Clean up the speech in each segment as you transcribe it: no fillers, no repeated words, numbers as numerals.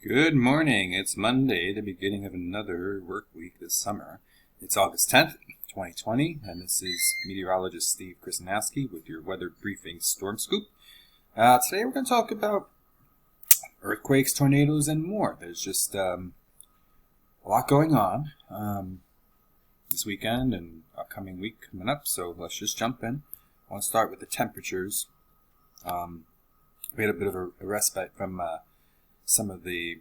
Good morning. It's Monday, the beginning of another work week this summer. It's August 10th, 2020, and this is meteorologist Steve Krasinski with your weather briefing Storm Scoop. Today we're going to talk about earthquakes, tornadoes, and more. There's just a lot going on this weekend and upcoming week coming up, so let's just jump in. I want to start with the temperatures. We had a bit of a respite from some of the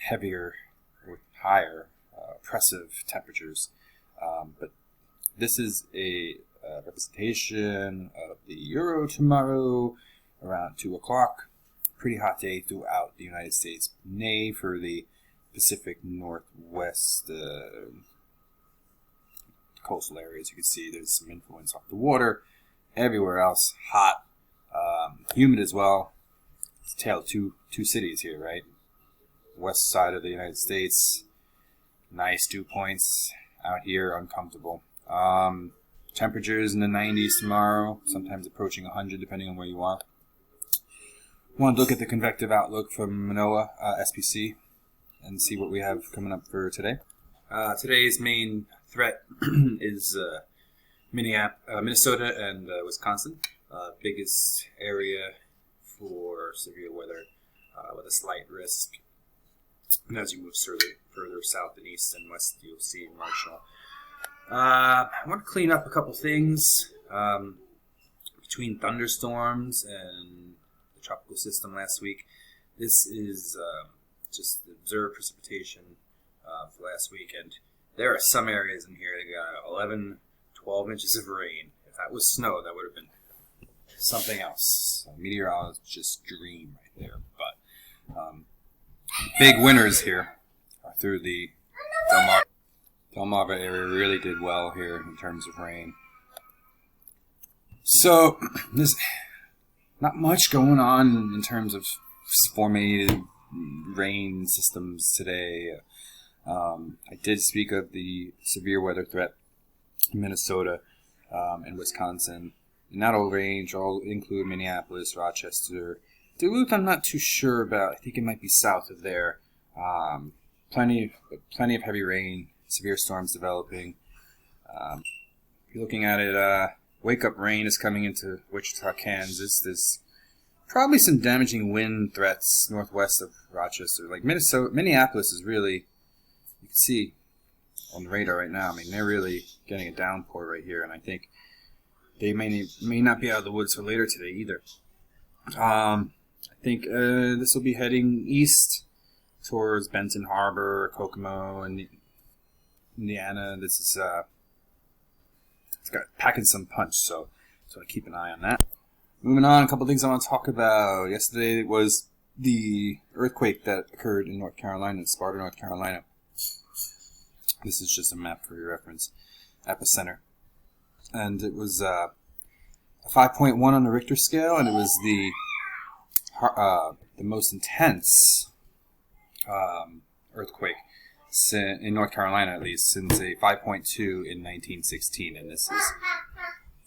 heavier or higher oppressive temperatures. But this is a representation of the Euro tomorrow around 2 o'clock. Pretty hot day throughout the United States. Nay for the Pacific Northwest coastal areas. You can see there's some influence off the water. Everywhere else, hot, humid as well. It's a tale of two cities here, right? West side of the United States, nice dew points. Out here, uncomfortable. Temperatures in the 90s tomorrow, sometimes approaching 100 depending on where you are. Want to look at the convective outlook from NOAA, SPC, and see what we have coming up for today. Today's main threat is Minnesota and Wisconsin. Biggest area for severe weather with a slight risk. And as you move further south and east and west, you'll see marginal. I want to clean up a couple things between thunderstorms and the tropical system last week. This is just observed precipitation for last weekend. There are some areas in here that got 11, 12 inches of rain. If that was snow, that would have been something else. A meteorologist's dream right there. But big winners here through the Delmarva area. Really did well here in terms of rain. So there's not much going on in terms of formated rain systems today. I did speak of the severe weather threat in Minnesota and Wisconsin. And that'll range, all include Minneapolis, Rochester, Duluth. I'm not too sure about. I think it might be south of there. Plenty of heavy rain, severe storms developing. If you're looking at it, wake-up rain is coming into Wichita, Kansas. There's probably some damaging wind threats northwest of Rochester. Like Minneapolis is really, you can see on the radar right now. I mean, they're really getting a downpour right here, and I think they may not be out of the woods for later today either. I think this will be heading east towards Benton Harbor, Kokomo, and Indiana. This is it's got packing some punch, so I keep an eye on that. Moving on, a couple things I want to talk about. Yesterday was the earthquake that occurred in North Carolina, in Sparta, North Carolina. This is just a map for your reference. Epicenter. And it was a 5.1 on the Richter scale, and it was the most intense earthquake in North Carolina, at least, since a 5.2 in 1916, and this is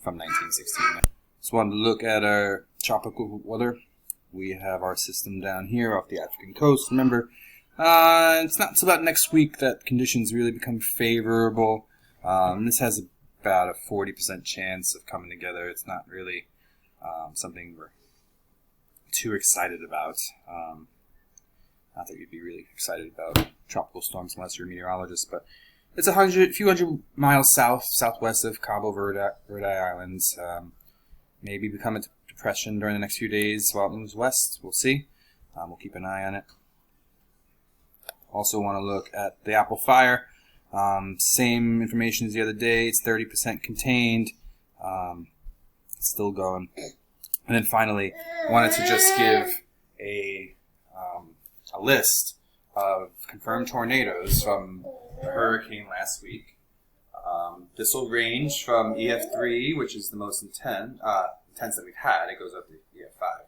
from 1916. Just wanted to look at our tropical weather. We have our system down here off the African coast. Remember, it's not until about next week that conditions really become favorable. This has about a 40% chance of coming together. It's not really something we're too excited about. Not that you'd be really excited about tropical storms unless you're a meteorologist, but it's a few hundred miles southwest of Cabo Verde Islands. Maybe become a depression during the next few days while it moves west. We'll see. We'll keep an eye on it. Also want to look at the Apple Fire. Same information as the other day. It's 30% contained. It's still going. And then finally, wanted to just give a list of confirmed tornadoes from the hurricane last week. This will range from EF3, which is the most intense that we've had. It goes up to EF5.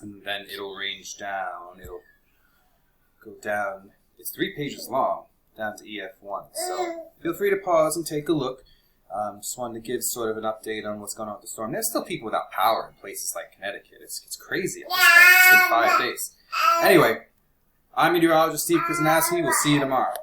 And then it'll range down. It'll go down. It's 3 pages long, down to EF1. So feel free to pause and take a look. Just wanted to give sort of an update on what's going on with the storm. There's still people without power in places like Connecticut. It's crazy at this point. It's been 5 days. Anyway, I'm meteorologist Steve Kuznowski. We'll see you tomorrow.